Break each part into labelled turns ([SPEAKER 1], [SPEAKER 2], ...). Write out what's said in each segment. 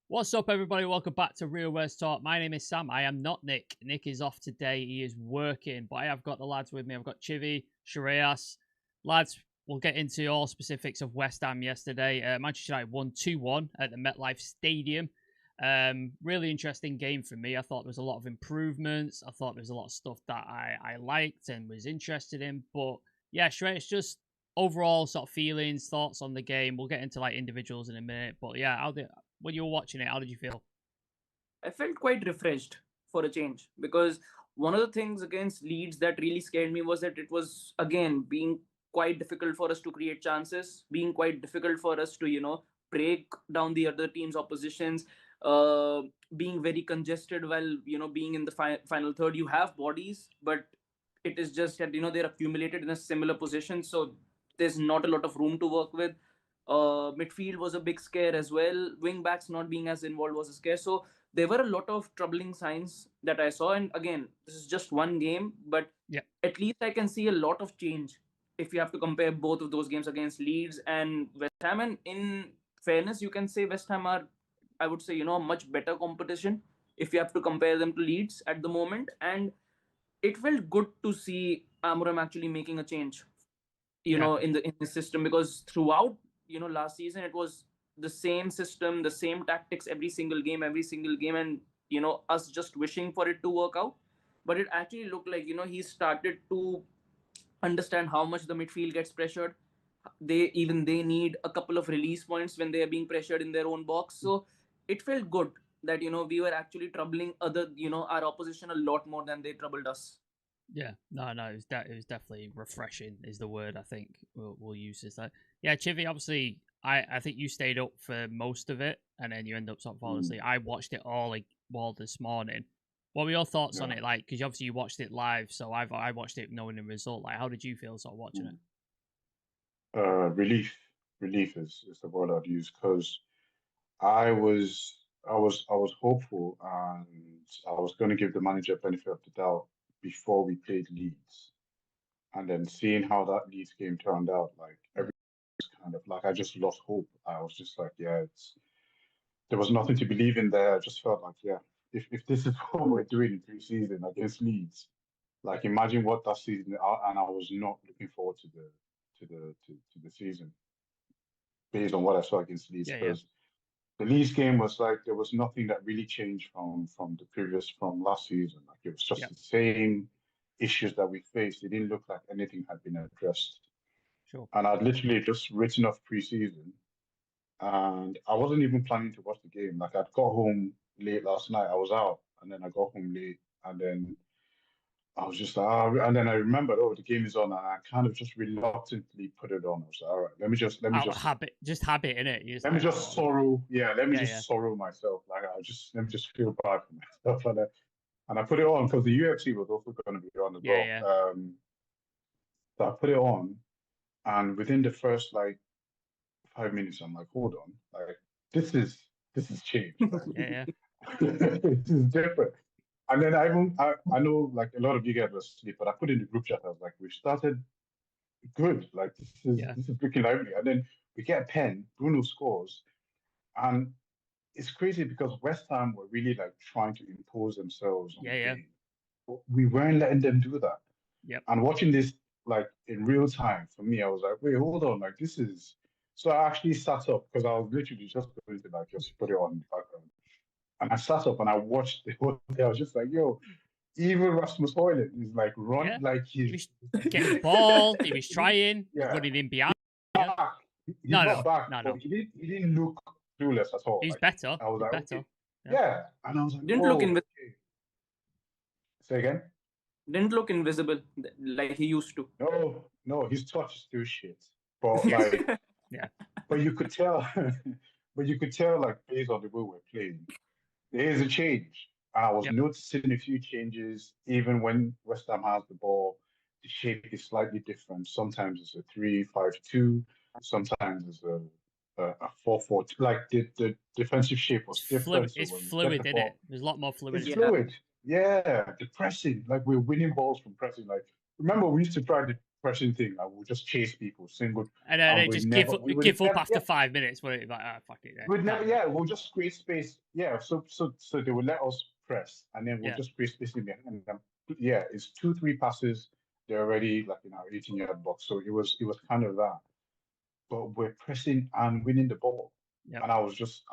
[SPEAKER 1] What's up, everybody? Welcome back to Real West Talk. My name is Sam. I am not Nick. Nick is off today. He is working, but I have got the lads with me. I've got Civir, Shreyas. Lads, we'll get into all specifics of West Ham yesterday. Manchester United won 2-1 at the MetLife Stadium. Really interesting game for me. I thought there was a lot of improvements. I thought there was a lot of stuff that I liked and was interested in. But yeah, Shreyas, just overall sort of feelings, thoughts on the game. We'll get into like individuals in a minute. But yeah, when you were watching it, how did you feel?
[SPEAKER 2] I felt quite refreshed for a change because one of the things against Leeds that really scared me was that it was again being quite difficult for us to create chances, being quite difficult for us to break down the other team's oppositions, uh, being very congested while being in the final third. You have bodies, but it is just that they're accumulated in a similar position, so there's not a lot of room to work with. Midfield was a big scare as well. Wing backs not being as involved was a scare. So there were a lot of troubling signs that I saw. And again, this is just one game, but
[SPEAKER 1] yeah,
[SPEAKER 2] at least I can see a lot of change if you have to compare both of those games against Leeds and West Ham. And in fairness, you can say West Ham are, I would say, a much better competition if you have to compare them to Leeds at the moment. And it felt good to see Amorim actually making a change,
[SPEAKER 1] yeah,
[SPEAKER 2] in the system, because throughout last season it was the same system, the same tactics every single game, and us just wishing for it to work out. But it actually looked like he started to understand how much the midfield gets pressured. They need a couple of release points when they are being pressured in their own box. So it felt good that we were actually troubling our opposition a lot more than they troubled us.
[SPEAKER 1] yeah. No, it was definitely refreshing. Is the word I think we'll use this. Yeah, Chivy. Obviously, I think you stayed up for most of it, and then you end up sort of falling asleep. I watched it all this morning. What were your thoughts on it? Like, because obviously you watched it live, so I watched it knowing the result. Like, how did you feel sort of watching it?
[SPEAKER 3] Relief. Relief is the word I'd use because I was hopeful and I was going to give the manager benefit of the doubt before we played Leeds, and then seeing how that Leeds game turned out, like everything was kind of like I just lost hope. I was just like, yeah, there was nothing to believe in there. I just felt like, yeah, if this is what we're doing in pre-season against Leeds, like imagine what that season. And I was not looking forward to the season based on what I saw against Leeds
[SPEAKER 1] Yeah,
[SPEAKER 3] because the Leeds game was like there was nothing that really changed from last season. Like it was just
[SPEAKER 1] yeah,
[SPEAKER 3] the same issues that we faced. It didn't look like anything had been addressed.
[SPEAKER 1] sure.
[SPEAKER 3] And I'd literally just written off preseason, and I wasn't even planning to watch the game. Like I'd got home late last night. I was out, and then I got home late, and then I was just like, and then I remembered, oh, the game is on, and I kind of just reluctantly put it on. I was like, all right,
[SPEAKER 1] Out of habit, just habit in it.
[SPEAKER 3] let me just sorrow, yeah, let me
[SPEAKER 1] Yeah, yeah,
[SPEAKER 3] just sorrow myself. Like let me just feel bad for myself, and I put it on because the UFC was also going to be on as
[SPEAKER 1] yeah,
[SPEAKER 3] well.
[SPEAKER 1] yeah.
[SPEAKER 3] So I put it on, and within the first like 5 minutes, I'm like, hold on, like this is changed.
[SPEAKER 1] Yeah,
[SPEAKER 3] This is different. And then I know like a lot of you guys were asleep, but I put in the group chat. I was like, we started good. Like
[SPEAKER 1] yeah,
[SPEAKER 3] this is looking lively. And then we get a pen. Bruno scores, and it's crazy because West Ham were really like trying to impose themselves on
[SPEAKER 1] yeah,
[SPEAKER 3] the
[SPEAKER 1] yeah.
[SPEAKER 3] game. But we weren't letting them do that.
[SPEAKER 1] Yep.
[SPEAKER 3] And watching this like in real time for me, I was like, wait, hold on, like this is. So I actually sat up because I was literally just going to like just put it on in the background. And I sat up and I watched the whole thing. I was just like, yo, even Rasmus Højlund is like run
[SPEAKER 1] Yeah.
[SPEAKER 3] like
[SPEAKER 1] He
[SPEAKER 3] he's
[SPEAKER 1] was getting the ball. He was trying.
[SPEAKER 3] yeah.
[SPEAKER 1] Running in behind. Yeah.
[SPEAKER 3] Back. He's
[SPEAKER 1] No,
[SPEAKER 3] not back,
[SPEAKER 1] no,
[SPEAKER 3] but
[SPEAKER 1] no.
[SPEAKER 3] he didn't look clueless at all.
[SPEAKER 1] He's
[SPEAKER 3] Like
[SPEAKER 1] better.
[SPEAKER 3] I was
[SPEAKER 1] He's
[SPEAKER 3] like,
[SPEAKER 1] better.
[SPEAKER 3] okay,
[SPEAKER 1] Yeah.
[SPEAKER 3] yeah. And I was like,
[SPEAKER 2] Didn't
[SPEAKER 3] whoa,
[SPEAKER 2] look in
[SPEAKER 3] okay. Say again?
[SPEAKER 2] didn't look invisible like he used to.
[SPEAKER 3] No, his touch is still shit. But like,
[SPEAKER 1] Yeah.
[SPEAKER 3] but you could tell, but you could tell like based on the way we're playing, there is a change. And I was
[SPEAKER 1] Yep.
[SPEAKER 3] noticing a few changes, even when West Ham has the ball. The shape is slightly different. Sometimes it's a 3-5-2. Sometimes it's a 4-4-2. Like the defensive shape was
[SPEAKER 1] It's
[SPEAKER 3] different.
[SPEAKER 1] fluid.
[SPEAKER 3] So
[SPEAKER 1] It's
[SPEAKER 3] when we get
[SPEAKER 1] fluid,
[SPEAKER 3] the
[SPEAKER 1] isn't it?
[SPEAKER 3] ball,
[SPEAKER 1] There's a lot more
[SPEAKER 3] it's
[SPEAKER 1] fluidity.
[SPEAKER 2] Yeah.
[SPEAKER 3] fluid. Yeah, the pressing. Like we're winning balls from pressing. Like remember we used to try pressing thing. I would just chase people, single,
[SPEAKER 1] And then they
[SPEAKER 3] we'd
[SPEAKER 1] just
[SPEAKER 3] never,
[SPEAKER 1] give up after 5 minutes. Wouldn't it? Like, fuck it.
[SPEAKER 3] we'd never, we'll just create space. Yeah, so they would let us press, and then we'll just create space in behind them. Yeah, it's 2-3 passes. They're already like in our 18-yard box. So it was kind of that. But we're pressing and winning the ball.
[SPEAKER 1] Yep.
[SPEAKER 3] And I was just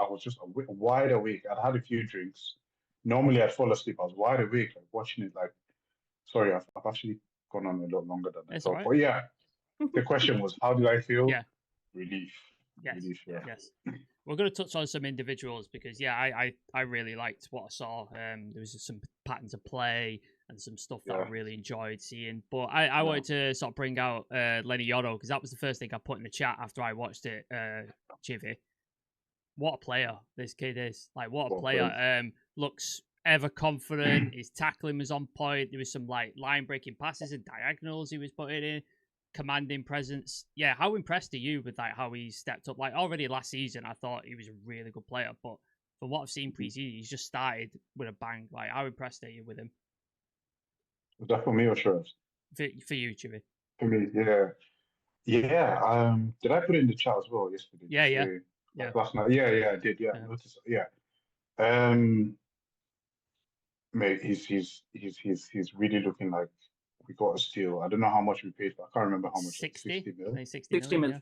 [SPEAKER 3] wide awake. I'd had a few drinks. Normally I'd fall asleep. I was wide awake, like watching it. Like, sorry, I've actually gone on a lot longer than I thought.
[SPEAKER 1] Right.
[SPEAKER 3] But yeah, the question was, how did I feel?
[SPEAKER 1] Yeah.
[SPEAKER 3] Relief.
[SPEAKER 1] Yes.
[SPEAKER 3] Relief, yeah.
[SPEAKER 1] Yes. We're going to touch on some individuals because, I really liked what I saw. There was some patterns of play and some stuff that I really enjoyed seeing. But I wanted to sort of bring out Lenny Yoro because that was the first thing I put in the chat after I watched it, Chivy. What a player this kid is. Like, what a player. Looks ever confident. His tackling was on point. There was some, like, line-breaking passes and diagonals he was putting in. Commanding presence. Yeah, how impressed are you with like how he stepped up? Like already last season, I thought he was a really good player, but from what I've seen pre-season, he's just started with a bang. Like, how impressed are you with him?
[SPEAKER 3] Was that for me or Shreyas?
[SPEAKER 1] For you, Chivy.
[SPEAKER 3] For me, yeah. Did I put it in the chat as well yesterday?
[SPEAKER 1] Yeah.
[SPEAKER 3] Last night. Yeah, I did. Yeah, I noticed. Yeah. Mate, he's really looking like we got a steal. I don't know how much we paid, but I can't remember how much.
[SPEAKER 1] 60
[SPEAKER 3] mil.
[SPEAKER 2] 60 mil.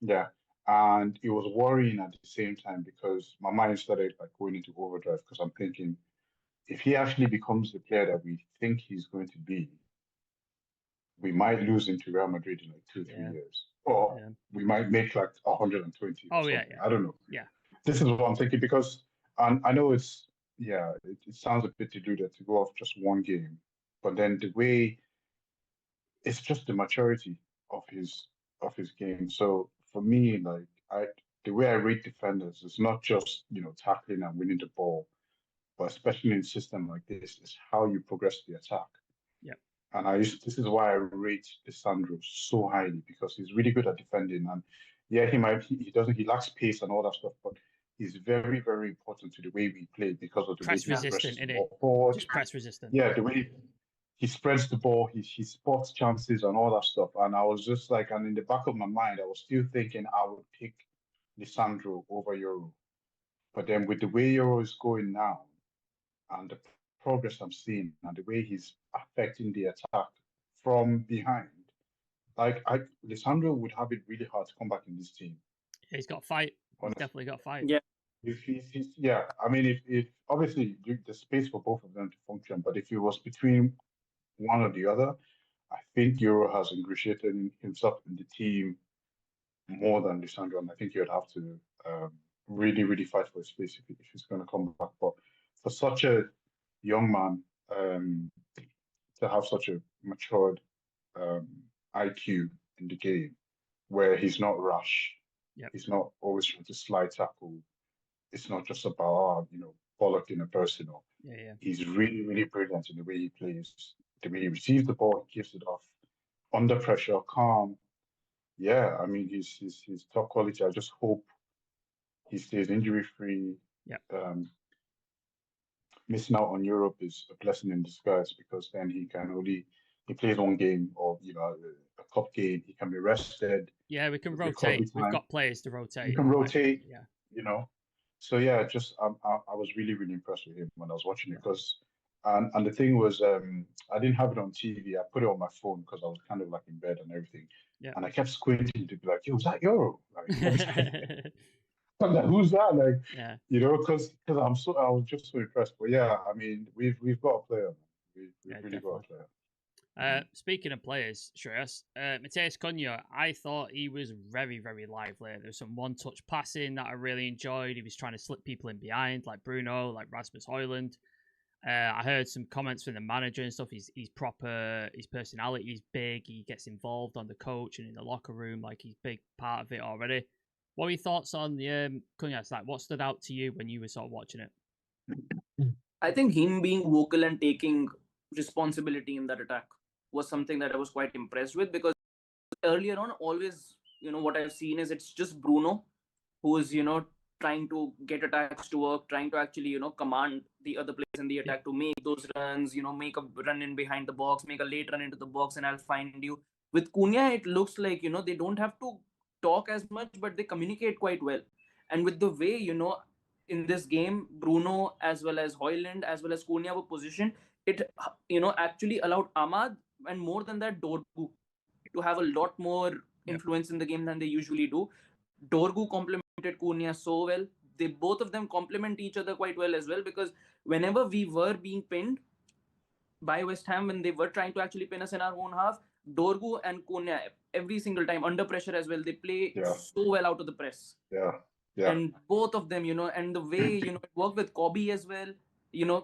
[SPEAKER 3] Yeah. And it was worrying at the same time because my mind started like going into overdrive because I'm thinking if he actually becomes the player that we think he's going to be, we might lose him to Real Madrid in like 2-3 years, or we might make like 120.
[SPEAKER 1] Oh yeah.
[SPEAKER 3] I don't know.
[SPEAKER 1] Yeah.
[SPEAKER 3] This is what I'm thinking because I know it sounds a bit deluded to go off just one game, but then the way it's just the maturity of his game. So for me, like the way I rate defenders is not just tackling and winning the ball, but especially in a system like this, is how you progress the attack.
[SPEAKER 1] Yeah.
[SPEAKER 3] And this is why I rate Lisandro so highly because he's really good at defending. And yeah, he lacks pace and all that stuff, but he's very, very important to the way we play because of the
[SPEAKER 1] press
[SPEAKER 3] way
[SPEAKER 1] resistant,
[SPEAKER 3] he presses
[SPEAKER 1] just press resistant.
[SPEAKER 3] Yeah, the way he spreads the ball, he spots chances and all that stuff. And I was just like, and in the back of my mind, I was still thinking I would pick Lisandro over Euro. But then with the way Euro is going now and the progress I'm seeing and the way he's affecting the attack from behind, like Lisandro would have it really hard to come back in this team.
[SPEAKER 1] Yeah, he's got a fight. He's definitely got a fight.
[SPEAKER 2] Yeah.
[SPEAKER 3] I mean, if obviously there's space for both of them to function, but if it was between one or the other, I think Euro has ingratiated himself in the team more than Lisandro, and I think you'd have to really, really fight for his space if he's going to come back. But for such a young man to have such a matured IQ in the game, where he's not rash, he's not always trying to slide tackle. It's not just about bollocking a person. He's really, really brilliant in the way he plays, the way he receives the ball, he gives it off under pressure, calm. Yeah, I mean he's top quality. I just hope he stays injury free.
[SPEAKER 1] Yeah.
[SPEAKER 3] Missing out on Europe is a blessing in disguise because then he plays one game or a cup game. He can be rested.
[SPEAKER 1] Yeah, we can rotate. We've got players to rotate.
[SPEAKER 3] You can rotate.
[SPEAKER 1] Yeah.
[SPEAKER 3] So yeah, just I was really, really impressed with him when I was watching it because and the thing was I didn't have it on TV. I put it on my phone because I was kind of like in bed and everything.
[SPEAKER 1] Yeah.
[SPEAKER 3] And I kept squinting to be like, "Yo, is that Euro?" Like, I'm like, "Who's that?" Like, because I was just so impressed. But yeah, I mean, we've got a player. We've really got a player.
[SPEAKER 1] Speaking of players, Shreyas, Matheus Cunha, I thought he was very, very lively. There was some one-touch passing that I really enjoyed. He was trying to slip people in behind, like Bruno, like Rasmus Højlund. I heard some comments from the manager and stuff. He's proper. His personality is big. He gets involved on the coach and in the locker room. Like, he's a big part of it already. What were your thoughts on the Cunha? Like, what stood out to you when you were sort of watching it?
[SPEAKER 2] I think him being vocal and taking responsibility in that attack was something that I was quite impressed with because earlier on, always, what I've seen is it's just Bruno who is, trying to get attacks to work, trying to actually, command the other players in the attack to make those runs, make a run in behind the box, make a late run into the box, and I'll find you. With Cunha, it looks like, they don't have to talk as much, but they communicate quite well. And with the way, in this game, Bruno as well as Hoyland as well as Cunha were positioned, it, actually allowed Ahmad and more than that, Dorgu to have a lot more influence in the game than they usually do. Dorgu complemented Cunha so well. They both of them complement each other quite well as well, because whenever we were being pinned by West Ham, when they were trying to actually pin us in our own half, Dorgu and Cunha every single time under pressure as well, they play so well out of the press. And both of them, and the way, it worked with Kobe as well,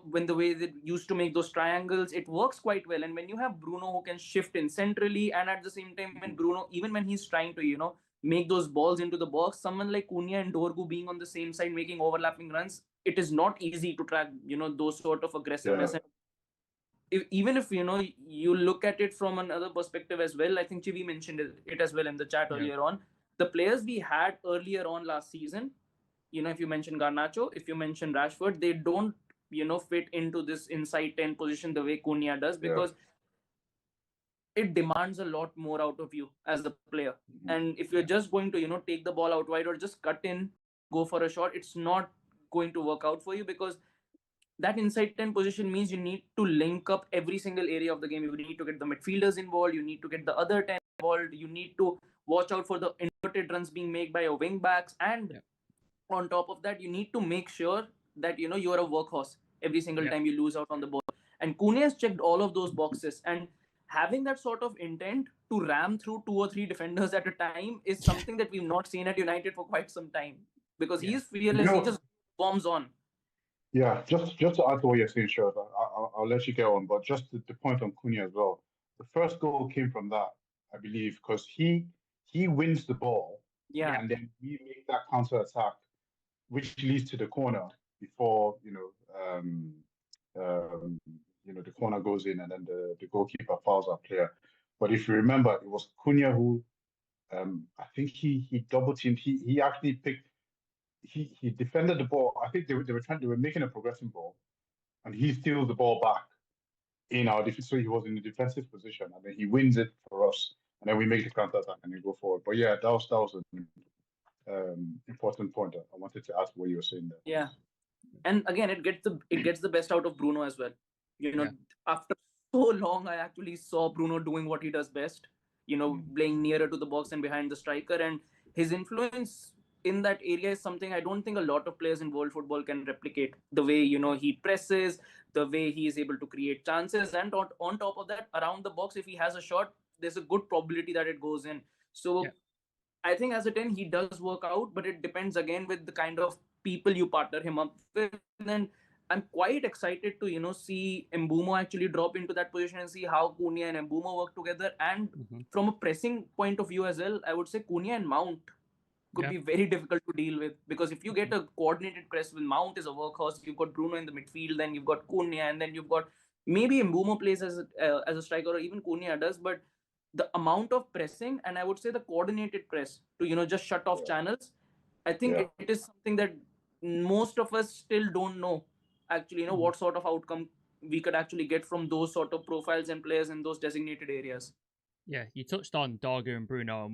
[SPEAKER 2] when the way they used to make those triangles, it works quite well. And when you have Bruno who can shift in centrally, and at the same time, when Bruno, even when he's trying to, make those balls into the box, someone like Cunha and Dorgu being on the same side, making overlapping runs, it is not easy to track, those sort of aggressiveness. And even if you look at it from another perspective as well, I think Chivi mentioned it as well in the chat earlier on. The players we had earlier on last season, if you mention Garnacho, if you mention Rashford, they don't fit into this inside 10 position the way Cunha does, because it demands a lot more out of you as a player. And if you're just going to take the ball out wide or just cut in, go for a shot, it's not going to work out for you, because that inside 10 position means you need to link up every single area of the game. You need to get the midfielders involved, you need to get the other 10 involved, you need to watch out for the inverted runs being made by your wing backs, and on top of that, you need to make sure that you're a workhorse every single time you lose out on the ball. And Cunha has checked all of those boxes, and having that sort of intent to ram through 2 or 3 defenders at a time is something that we've not seen at United for quite some time, because he's fearless. He just bombs on.
[SPEAKER 3] Yeah, just to add to what you're saying, Shreyas, I'll let you get on, but just the point on Cunha as well. The first goal came from that, I believe, because he wins the ball, and then we make that counter attack, which leads to the corner before the corner goes in, and then the goalkeeper fouls our player. But if you remember, it was Cunha who, I think he double teamed. He actually picked. He defended the ball. I think they were making a progressing ball, and he steals the ball back in our defense. So he was in a defensive position, and then he wins it for us, and then we make the counter attack and then go forward. But yeah, that was an important point that I wanted to ask what you were saying there.
[SPEAKER 2] Yeah, and again, it gets the best out of Bruno as well. After so long, I actually saw Bruno doing what he does best. Playing nearer to the box and behind the striker, and his influence in that area is something I don't think a lot of players in world football can replicate. The way he presses, the way he is able to create chances, and on top of that, around the box, if he has a shot, there's a good probability that it goes in. So I think as a 10 he does work out, but it depends again with the kind of people you partner him up with. And I'm quite excited to see Mbeumo actually drop into that position and see how Cunha and Mbeumo work together. And from a pressing point of view as well, I would say Cunha and Mount could be very difficult to deal with, because if you get a coordinated press with Mount is a workhorse, you've got Bruno in the midfield, then you've got Cunha, and then you've got maybe Mbeumo plays as a striker, or even Cunha does, but the amount of pressing, and I would say the coordinated press to just shut off channels, I think it is something that most of us still don't know actually what sort of outcome we could actually get from those sort of profiles and players in those designated areas.
[SPEAKER 1] Yeah, you touched on Dorgu and Bruno, and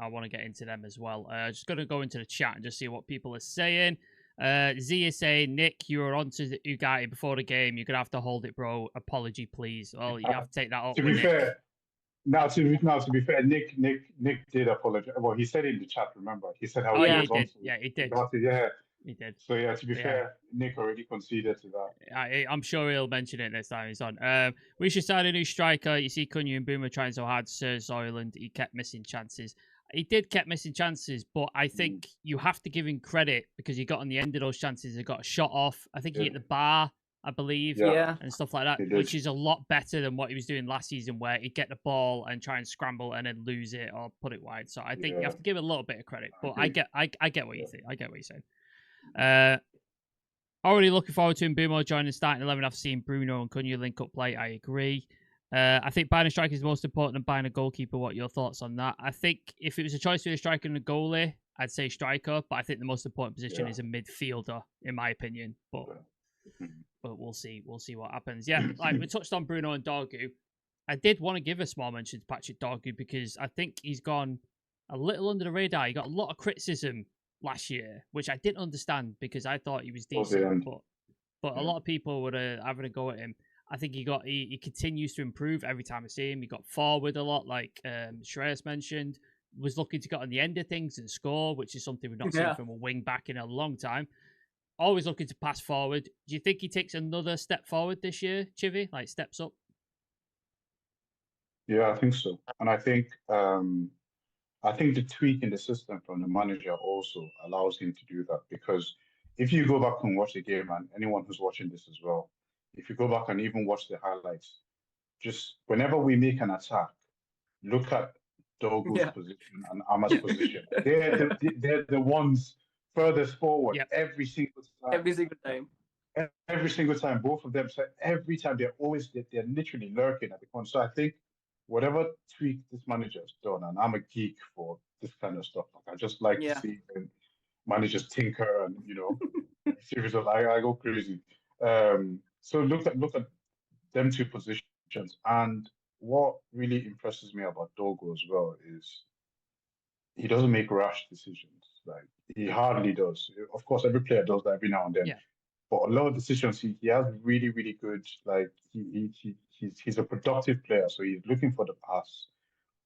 [SPEAKER 1] I want to get into them as well. Just going to go into the chat and just see what people are saying. Z is saying, Nick, you were on to Ugarte before the game. You're going to have to hold it, bro. Apology, please. Well, you have to take that up
[SPEAKER 3] to
[SPEAKER 1] with
[SPEAKER 3] be fair, to be fair, Nick did apologize. Well, he said it in the chat, remember? He said how he was on to
[SPEAKER 1] Yeah, he did.
[SPEAKER 3] He did. So yeah, to be fair, Nick already conceded to that.
[SPEAKER 1] I'm sure he'll mention it next time he's on. We should sign a new striker. You see Cunha and Boomer trying so hard to serve Zoyland. He kept missing chances. He did keep missing chances, but I think you have to give him credit, because he got on the end of those chances. He got a shot off. I think he hit the bar, I believe, and stuff like that, which is a lot better than what he was doing last season, where he'd get the ball and try and scramble and then lose it or put it wide. So I think you have to give him a little bit of credit. But I get what you think. I get what you're saying. Already looking forward to Mbeumo joining the starting 11 after seeing Bruno and Cunha link up play. I agree. I think buying a striker is most important than buying a goalkeeper. What are your thoughts on that? I think if it was a choice between a striker and a goalie, I'd say striker, but I think the most important position is a midfielder, in my opinion. But we'll see. We'll see what happens. Yeah, like we touched on Bruno and Dorgu. I did want to give a small mention to Patrick Dorgu because I think he's gone a little under the radar. He got a lot of criticism last year, which I didn't understand because I thought he was decent, but a lot of people were having a go at him. I think he continues to improve every time I see him. He got forward a lot, like Shreyas mentioned. Was looking to get on the end of things and score, which is something we've not seen from a wing back in a long time. Always looking to pass forward. Do you think he takes another step forward this year, Chivy? Like steps up?
[SPEAKER 3] Yeah, I think so. And I think the tweak in the system from the manager also allows him to do that, because if you go back and watch the game, and anyone who's watching this as well, if you go back and even watch the highlights, just whenever we make an attack, look at Dogu's position and Ama's position. They're the ones furthest forward every single time.
[SPEAKER 2] Every single time.
[SPEAKER 3] Every single time, both of them. So every time they're literally lurking at the corner. So I think whatever tweak this manager has done, and I'm a geek for this kind of stuff. Like I just like to see when managers tinker and see results. I go crazy. So look at them two positions, and what really impresses me about Dogo as well is he doesn't make rash decisions. Like he hardly does. Of course, every player does that every now and then.
[SPEAKER 1] Yeah.
[SPEAKER 3] But a lot of decisions, he has really, really good. Like he's a productive player, so he's looking for the pass,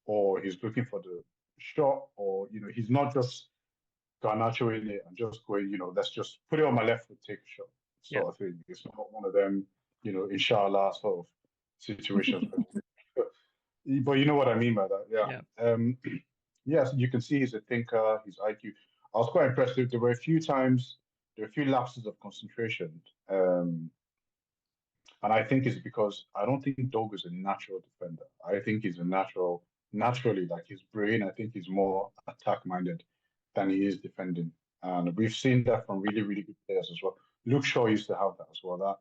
[SPEAKER 3] or he's looking for the shot, or he's not just garnaching it and just going, let's just put it on my left foot, take a shot, sort of thing. It's not one of them, inshallah sort of situations. But you know what I mean by that, yeah. Yes, you can see he's a thinker, his IQ. I was quite impressed. There were a few lapses of concentration. And I think it's because I don't think Dog is a natural defender. I think he's naturally, like his brain, I think he's more attack-minded than he is defending. And we've seen that from really, really good players as well. Luke Shaw used to have that as well.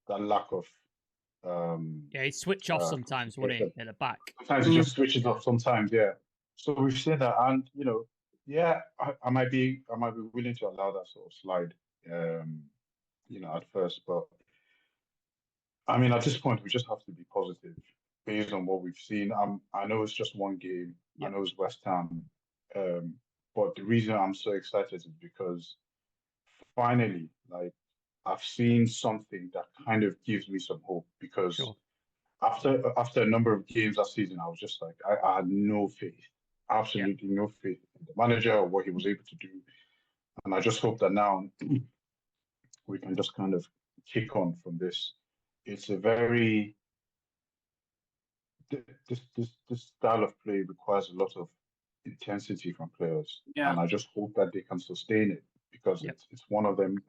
[SPEAKER 3] That lack of...
[SPEAKER 1] he'd switch off sometimes, wouldn't he, in the back?
[SPEAKER 3] Sometimes he just switches off sometimes, yeah. So we've seen that, and, I might be willing to allow that sort of slide, at first, but I mean, at this point, we just have to be positive based on what we've seen. I know it's just one game. I know it's West Ham, but the reason I'm so excited is because finally, like, I've seen something that kind of gives me some hope. Because after a number of games last season, I was just like, I had no faith, absolutely no faith in the manager or what he was able to do, and I just hope that now we can just kind of kick on from this. It's a very this style of play requires a lot of intensity from players, and I just hope that they can sustain it, because it's one of them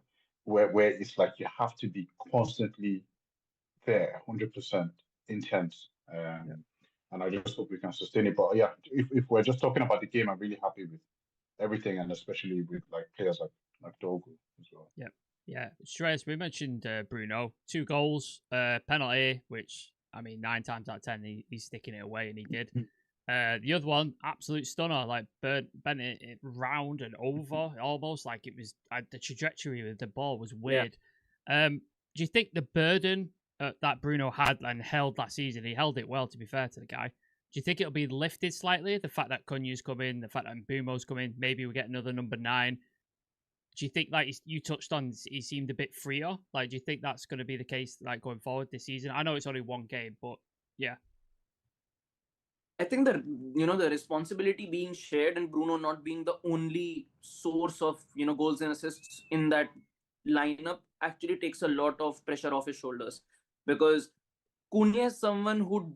[SPEAKER 3] where it's like you have to be constantly there, 100% intense, and I just hope we can sustain it. But if we're just talking about the game, I'm really happy with everything, and especially with like players like Dogo as well.
[SPEAKER 1] Yeah, Shreyas, we mentioned Bruno, 2 goals, penalty, which, I mean, 9 times out of 10, he's sticking it away, and he did. The other one, absolute stunner, like bent it round and over, almost like it was, the trajectory of the ball was weird. Do you think the burden that Bruno had and held last season, he held it well, to be fair to the guy, do you think it'll be lifted slightly? The fact that Cunha's come in, the fact that Mbumo's come in, maybe we get another number 9. Do you think, like you touched on, he seemed a bit freer? Like, do you think that's going to be the case, like, going forward this season? I know it's only one game, but yeah.
[SPEAKER 2] I think that, the responsibility being shared and Bruno not being the only source of, goals and assists in that lineup actually takes a lot of pressure off his shoulders, because Cunha is someone who,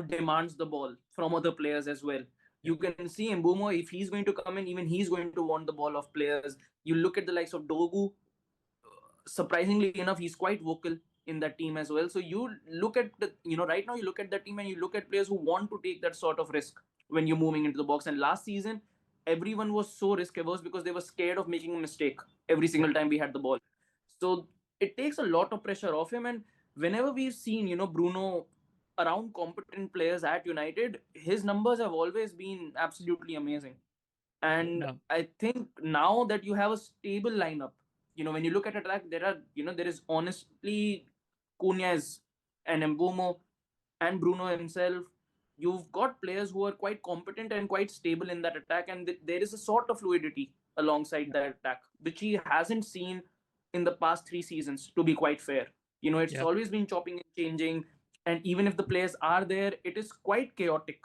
[SPEAKER 2] demands the ball from other players as well. You can see Mbumo, if he's going to come in, even he's going to want the ball of players. You look at the likes of Dogu, surprisingly enough, he's quite vocal in that team as well. So you look at right now you look at that team and you look at players who want to take that sort of risk when you're moving into the box. And last season, everyone was so risk averse because they were scared of making a mistake every single time we had the ball. So it takes a lot of pressure off him. And whenever we've seen, Bruno around competent players at United, his numbers have always been absolutely amazing. And I think now that you have a stable lineup, when you look at attack, there is honestly Cunha and Mbumo and Bruno himself, you've got players who are quite competent and quite stable in that attack, and there is a sort of fluidity alongside that attack, which he hasn't seen in the past 3 seasons, to be quite fair. It's
[SPEAKER 1] Yeah.
[SPEAKER 2] always been chopping and changing, and even if the players are there, it is quite chaotic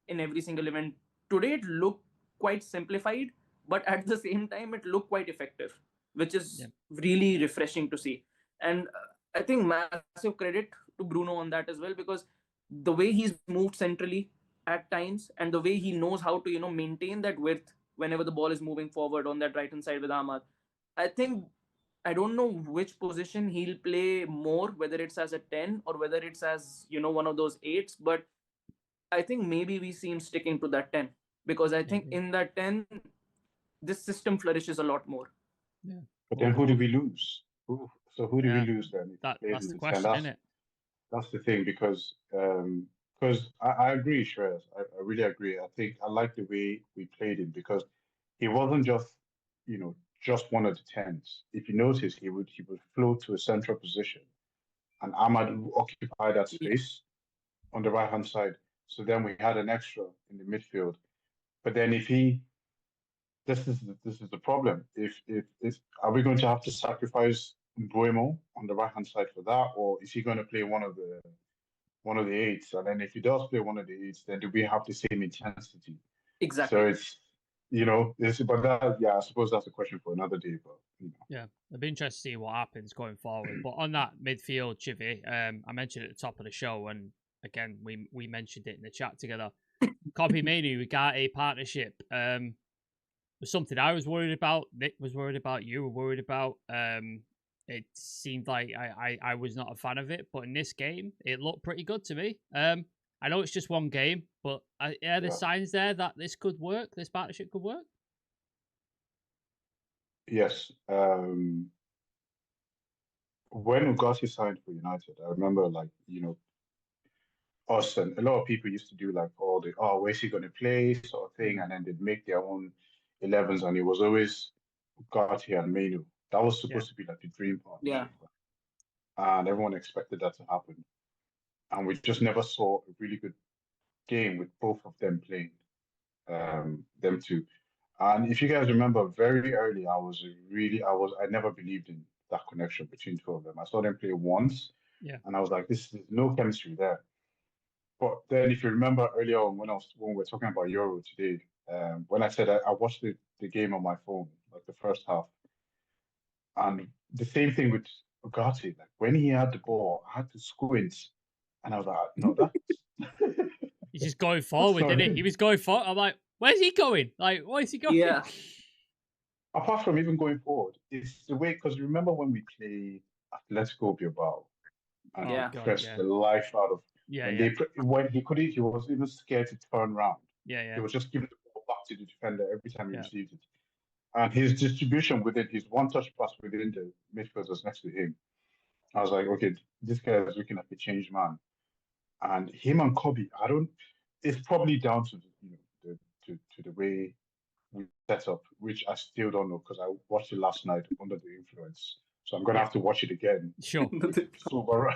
[SPEAKER 2] in every single event. Today it looked quite simplified, but at the same time it looked quite effective, which
[SPEAKER 1] Yeah.
[SPEAKER 2] is really refreshing to see. And I think massive credit to Bruno on that as well, because the way he's moved centrally at times, and the way he knows how to maintain that width whenever the ball is moving forward on that right hand side with Ahmad. I think, I don't know which position he'll play more, whether it's as a 10 or whether it's as one of those eights, but I think maybe we see him sticking to that 10, because I think
[SPEAKER 1] Maybe.
[SPEAKER 2] in that 10, this system flourishes a lot more.
[SPEAKER 1] Yeah.
[SPEAKER 3] But then who do we lose? Who do we
[SPEAKER 1] Yeah.
[SPEAKER 3] lose then? If he plays
[SPEAKER 1] That's
[SPEAKER 3] in
[SPEAKER 1] the
[SPEAKER 3] the 10?
[SPEAKER 1] question, isn't it?
[SPEAKER 3] That's the thing, because I agree, Shreyas. I really agree. I think I like the way we played him, because he wasn't just one of the tens. If you notice, he would float to a central position, and Ahmad would occupy that
[SPEAKER 2] Yeah.
[SPEAKER 3] space on the right hand side. So then we had an extra in the midfield. But then if he this is the problem. If are we going to have to sacrifice Mbuemo on the right hand side for that, or is he going to play one of the eights? And then if he does play one of the eights, then do we have the same intensity? So
[SPEAKER 2] Exactly.
[SPEAKER 3] it's but I suppose that's a question for another day. But
[SPEAKER 1] Yeah, it'll be interesting to see what happens going forward. But on that midfield, Chivy, I mentioned at the top of the show, and again, we mentioned it in the chat together. Copy Manu, we got a partnership. Was something I was worried about. Nick was worried about. You were worried about. It seemed like I was not a fan of it, but in this game, it looked pretty good to me. I know it's just one game, but are there
[SPEAKER 3] yeah.
[SPEAKER 1] signs there that this could work? This partnership could work?
[SPEAKER 3] Yes. When Ugarte signed for United, I remember us and a lot of people used to do where's he going to play sort of thing, and then they'd make their own 11s, and it was always Ugarte and Menu. That was
[SPEAKER 1] Yeah.
[SPEAKER 3] supposed to be like the dream
[SPEAKER 2] Yeah.
[SPEAKER 3] partnership, and everyone expected that to happen, and we just never saw a really good game with both of them playing, them two. And if you guys remember, very early, I never believed in that connection between two of them. I saw them play once,
[SPEAKER 1] Yeah.
[SPEAKER 3] and I was like, this is no chemistry there. But then, if you remember earlier on when we were talking about Euro today, when I said I watched the game on my phone, like the first half, and the same thing with Ugarte. Like when he had the ball, I had to squint, and I was like, no,
[SPEAKER 1] He's just going
[SPEAKER 3] that's
[SPEAKER 1] forward,
[SPEAKER 3] not
[SPEAKER 1] didn't he? He
[SPEAKER 3] him.
[SPEAKER 1] was going forward. I'm like, where's he going? Like, where is he going?
[SPEAKER 2] Yeah.
[SPEAKER 3] Apart from even going forward, it's the way, because remember when we played Atletico Bilbao and
[SPEAKER 1] Oh
[SPEAKER 3] they
[SPEAKER 2] Yeah.
[SPEAKER 1] god,
[SPEAKER 3] pressed
[SPEAKER 1] yeah,
[SPEAKER 3] the life out of
[SPEAKER 1] yeah,
[SPEAKER 3] when
[SPEAKER 1] yeah,
[SPEAKER 3] when he couldn't, he was even scared to turn around.
[SPEAKER 1] yeah,
[SPEAKER 3] He
[SPEAKER 1] yeah,
[SPEAKER 3] was just giving the ball back to the defender every time he
[SPEAKER 1] yeah.
[SPEAKER 3] received it. And his distribution within his one touch pass within the midfielders next to him, I was like, okay, this guy is looking like a changed man. And him and Kobe, I don't. It's probably down to to the way we set up, which I still don't know because I watched it last night under the influence. So I'm gonna
[SPEAKER 1] Yeah.
[SPEAKER 3] have to watch it again
[SPEAKER 1] Sure.
[SPEAKER 3] sober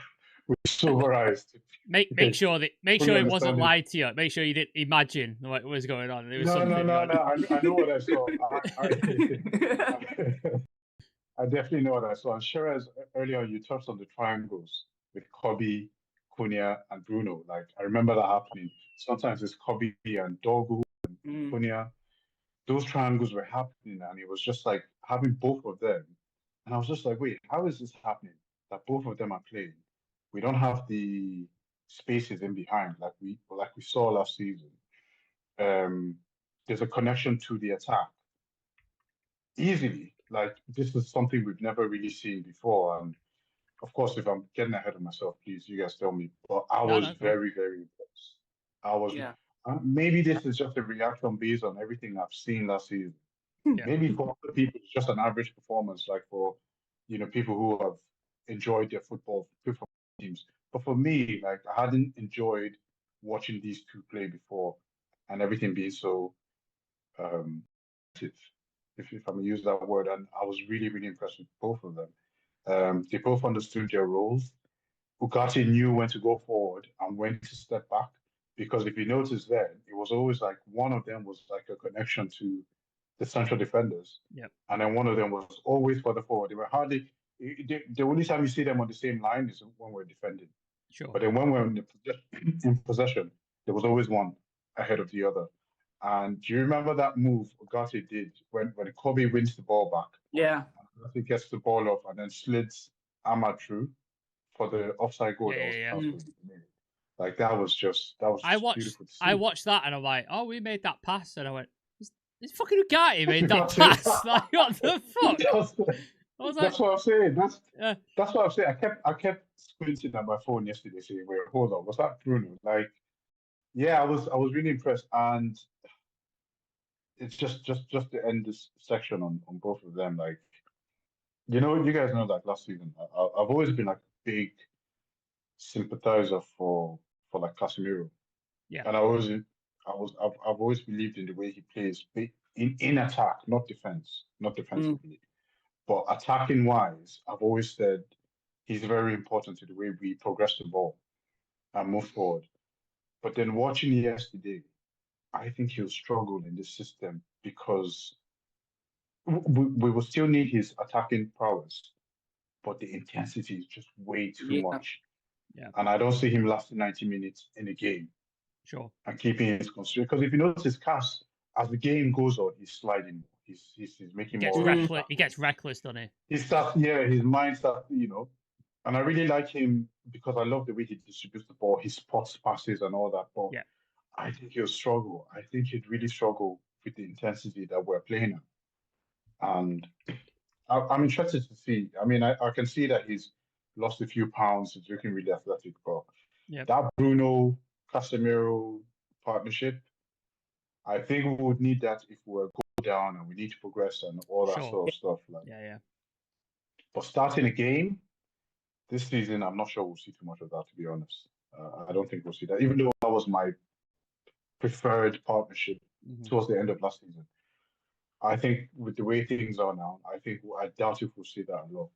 [SPEAKER 3] with sober eyes to
[SPEAKER 1] Make
[SPEAKER 3] to
[SPEAKER 1] sure
[SPEAKER 3] fully
[SPEAKER 1] it wasn't
[SPEAKER 3] understand it.
[SPEAKER 1] lied to you. Make sure you didn't imagine what was going on. There was
[SPEAKER 3] No, no,
[SPEAKER 1] something
[SPEAKER 3] no,
[SPEAKER 1] going.
[SPEAKER 3] no. I know what I saw. I definitely know what I saw. And sure as earlier you touched on the triangles with Kobe, Cunha, and Bruno. Like I remember that happening. Sometimes it's Kobe and Dogu,
[SPEAKER 2] Mm.
[SPEAKER 3] Cunha. Those triangles were happening, and it was just like having both of them. And I was just like, wait, how is this happening? That both of them are playing. We don't have the spaces in behind like we saw last season. Um, there's a connection to the attack easily. Like this is something we've never really seen before. And of course, if I'm getting ahead of myself, please, you guys tell me. But I
[SPEAKER 1] No,
[SPEAKER 3] was
[SPEAKER 1] no, go on.
[SPEAKER 3] very, very impressed. I was.
[SPEAKER 2] Yeah.
[SPEAKER 3] Maybe this is just a reaction based on everything I've seen last season.
[SPEAKER 1] Yeah,
[SPEAKER 3] Maybe for other people, it's just an average performance, like for people who have enjoyed their football teams. But for me, like I hadn't enjoyed watching these two play before, and everything being so um, if I'm gonna use that word, and I was really, really impressed with both of them. They both understood their roles. Ugarte knew when to go forward and when to step back. Because if you notice then, it was always like one of them was like a connection to the central defenders.
[SPEAKER 1] Yep.
[SPEAKER 3] And then one of them was always further forward. They were hardly, the only time you see them on the same line is when we're defending.
[SPEAKER 1] Sure.
[SPEAKER 3] But then when we're in possession, there was always one ahead of the other. And do you remember that move Ugarte did when Kobe wins the ball back?
[SPEAKER 2] Yeah.
[SPEAKER 3] He gets the ball off and then slids Ahmad through for the offside goal.
[SPEAKER 1] Yeah.
[SPEAKER 3] Like that was just beautiful to see.
[SPEAKER 1] I watched that and I'm like, oh, we made that pass, and I went, it's fucking Ugarte made that pass. Like, what the fuck? I was like,
[SPEAKER 3] that's what I'm saying. That's what I'm saying. I kept squinting at my phone yesterday, saying, "Wait, hold on, was that Bruno?" Like, yeah, I was really impressed, and it's just to end this section on both of them. Like, you guys know that last season, I've always been like a big sympathizer for like Casemiro.
[SPEAKER 1] Yeah.
[SPEAKER 3] And I've always believed in the way he plays in attack, not defensively. But attacking wise, I've always said he's very important to the way we progress the ball and move forward. But then watching yesterday, I think he'll struggle in this system because we will still need his attacking prowess, but the intensity is just way too much.
[SPEAKER 1] Yeah.
[SPEAKER 3] And I don't see him lasting 90 minutes in a game.
[SPEAKER 1] Sure.
[SPEAKER 3] And keeping his constraint. Because if you notice, Cass, as the game goes on, he's sliding. He's making more.
[SPEAKER 1] He gets reckless, doesn't he?
[SPEAKER 3] His mind starts, And I really like him because I love the way he distributes the ball, his spots passes and all that. But I think he'll struggle. I think he'd really struggle with the intensity that we're playing at. And I'm interested to see. I mean, I can see that he's lost a few pounds. He's looking really athletic. But that Bruno Casemiro partnership, I think we would need that if we're going down and we need to progress and all that sort of stuff. Like, But starting a game this season, I'm not sure we'll see too much of that, to be honest. I don't think we'll see that, even though that was my preferred partnership towards the end of last season. I think with the way things are now, I doubt if we'll see that a lot.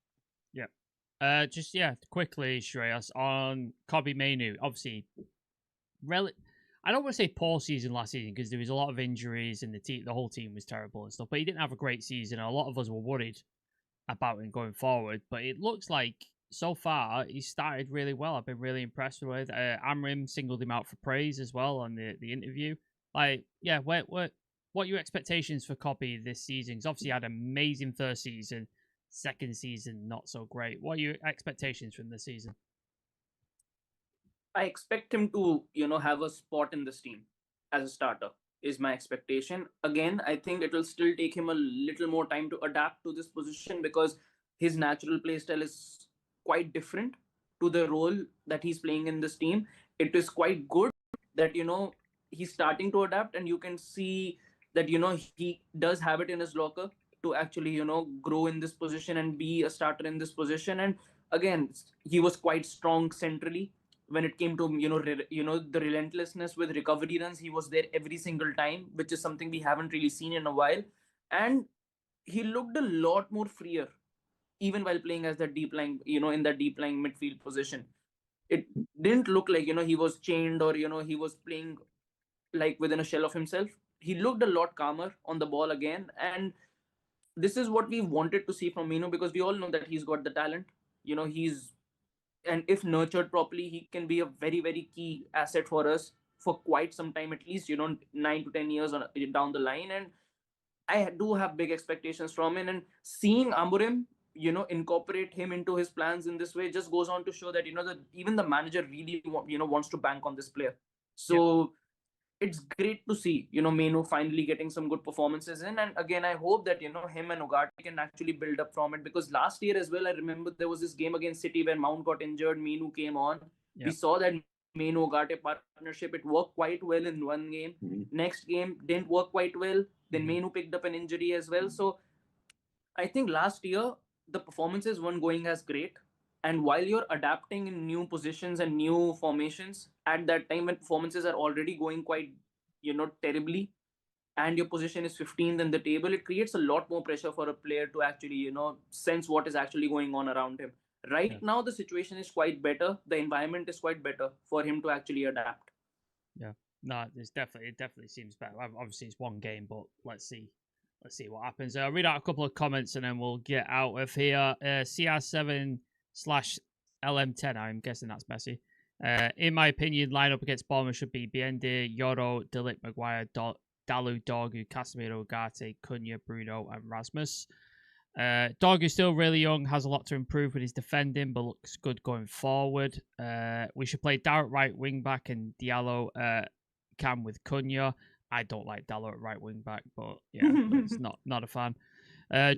[SPEAKER 1] Yeah. Just quickly, Shreyas, on Kobbie Mainoo. Obviously, I don't want to say poor season last season because there was a lot of injuries and the whole team was terrible and stuff. But he didn't have a great season. And a lot of us were worried about him going forward. But it looks like so far he started really well. I've been really impressed with. Amrim singled him out for praise as well on the interview. Like, what are your expectations for Kobbie this season? He's obviously had an amazing first season. Second season, not so great. What are your expectations from this season?
[SPEAKER 2] I expect him to, have a spot in this team as a starter, is my expectation. Again, I think it will still take him a little more time to adapt to this position because his natural play style is quite different to the role that he's playing in this team. It is quite good that, he's starting to adapt, and you can see that, he does have it in his locker to actually, grow in this position and be a starter in this position. And again, he was quite strong centrally when it came to, the relentlessness with recovery runs. He was there every single time, which is something we haven't really seen in a while. And he looked a lot more freer, even while playing as that deep lying, in that deep lying midfield position. It didn't look like, he was chained or, he was playing like within a shell of himself. He looked a lot calmer on the ball again. And this is what we wanted to see from Mainoo, because we all know that he's got the talent. And if nurtured properly, he can be a very, very key asset for us for quite some time, at least, 9 to 10 years down the line. And I do have big expectations from him. And seeing Amorim, incorporate him into his plans in this way just goes on to show that, that even the manager really, wants to bank on this player. So it's great to see, Mainoo finally getting some good performances in. And again, I hope that, him and Ugarte can actually build up from it, because last year as well, I remember there was this game against City where Mount got injured, Mainoo came on. We saw that Mainoo-Ugarte partnership, it worked quite well in one game. Next game didn't work quite well. Then Mainoo picked up an injury as well. So I think last year, the performances weren't going as great. And while you're adapting in new positions and new formations, at that time when performances are already going quite, terribly, and your position is 15th in the table, it creates a lot more pressure for a player to actually, sense what is actually going on around him. Right
[SPEAKER 1] Yeah.
[SPEAKER 2] now, the situation is quite better. The environment is quite better for him to actually adapt.
[SPEAKER 1] Yeah. No, it definitely seems better. Obviously, it's one game, but let's see what happens. I'll read out a couple of comments and then we'll get out of here. CR7/LM10. I'm guessing that's Messi. In my opinion, lineup against Bournemouth should be Biende, Yoro, Delic, Maguire, Dalu, Dorgu, Casemiro, Ugarte, Cunha, Bruno, and Rasmus. Dorgu's still really young, has a lot to improve with his defending, but looks good going forward. We should play Darrett right wing back and Diallo Cam with Cunha. I don't like Diallo at right wing back, but yeah, it's not a fan.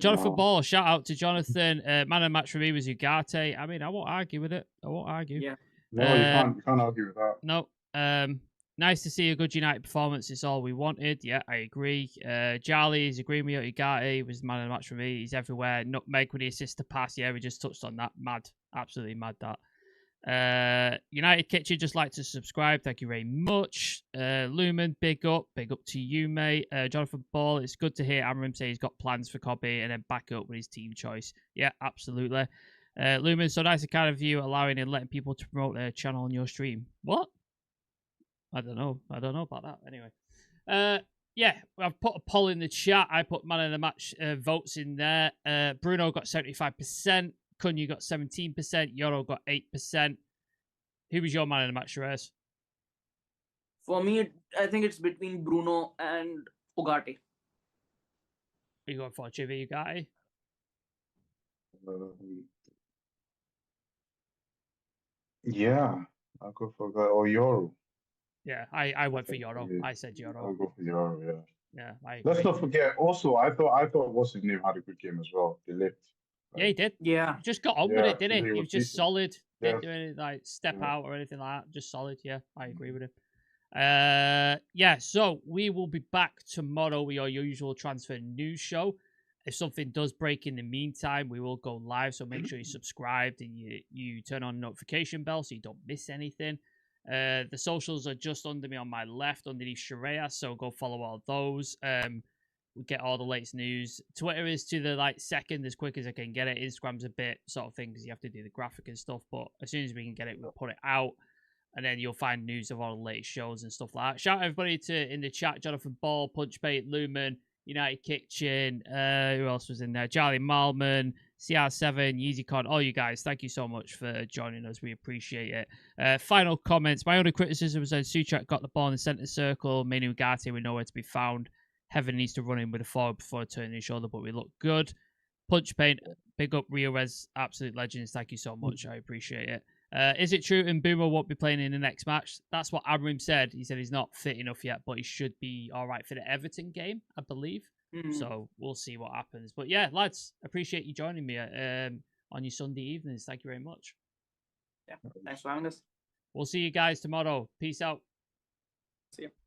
[SPEAKER 1] Jonathan Ball, shout out to Jonathan. Man of the match for me was Ugarte. I mean, I won't argue with it. I won't argue.
[SPEAKER 2] Yeah.
[SPEAKER 3] No, you can't argue with that.
[SPEAKER 1] No. Nice to see a good United performance. It's all we wanted. Yeah, I agree. Charlie is agreeing with you. Ugarte was the man of the match for me. He's everywhere. Nutmeg with the assist to pass. Yeah, we just touched on that. Mad. Absolutely mad that. United Kitchen, just like to subscribe. Thank you very much. Lumen, big up. Big up to you, mate. Jonathan Ball, it's good to hear Amram say he's got plans for Cobby and then back up with his team choice. Yeah, absolutely. Lumen, so nice to kind of you allowing and letting people to promote their channel on your stream. What? I don't know about that. Anyway, yeah, I've put a poll in the chat. I put man of the match votes in there. Bruno got 75%. Cunha got 17%. Yoro got 8%. Who was your man of the match, Shreyas?
[SPEAKER 2] For me, I think it's between Bruno and Ugarte.
[SPEAKER 1] Are you going for Chivi Ugarte?
[SPEAKER 3] Yeah, I'll go for that. Or Yoro.
[SPEAKER 1] Yeah, I went for Yoro. I said Yoro.
[SPEAKER 3] I'll go for Yoro, yeah.
[SPEAKER 1] Yeah, I agree.
[SPEAKER 3] Let's not forget, also, I thought what's his name had a good game as well. Delict.
[SPEAKER 1] Yeah, he did.
[SPEAKER 2] Yeah.
[SPEAKER 1] He just got on with it, didn't he?
[SPEAKER 3] he
[SPEAKER 1] He
[SPEAKER 3] was
[SPEAKER 1] was just
[SPEAKER 3] decent.
[SPEAKER 1] solid.
[SPEAKER 3] Yeah.
[SPEAKER 1] Didn't do any like step
[SPEAKER 3] Yeah.
[SPEAKER 1] out or anything like that. Just solid. Yeah, I agree with him. Yeah, so we will be back tomorrow with your usual transfer news show. If something does break in the meantime, we will go live. So make sure you're subscribed and you turn on notification bell so you don't miss anything. The socials are just under me on my left, underneath Shreyas, so go follow all those. We get all the latest news. Twitter is to the second as quick as I can get it. Instagram's a bit sort of thing because you have to do the graphic and stuff. But as soon as we can get it, we'll put it out. And then you'll find news of all the latest shows and stuff like that. Shout out everybody in the chat. Jonathan Ball, Punchbait, Lumen, United Kitchen. Who else was in there? Charlie Malman, CR7, YeezyCon. All you guys, thank you so much for joining us. We appreciate it. Final comments. My only criticism was that Suchak got the ball in the centre circle. Manu Ugarte were nowhere to be found. Heaven needs to run in with a forward before turning his shoulder, but we look good. Punch Paint, big up Rio Res, absolute legends. Thank you so much. I appreciate it. Is it true Mbeumo won't be playing in the next match? That's what Amrim said. He said he's not fit enough yet, but he should be all right for the Everton game, I believe. So we'll see what happens. But yeah, lads, appreciate you joining me on your Sunday evenings. Thank you very much.
[SPEAKER 2] Yeah, thanks for having us.
[SPEAKER 1] We'll see you guys tomorrow. Peace out.
[SPEAKER 2] See you.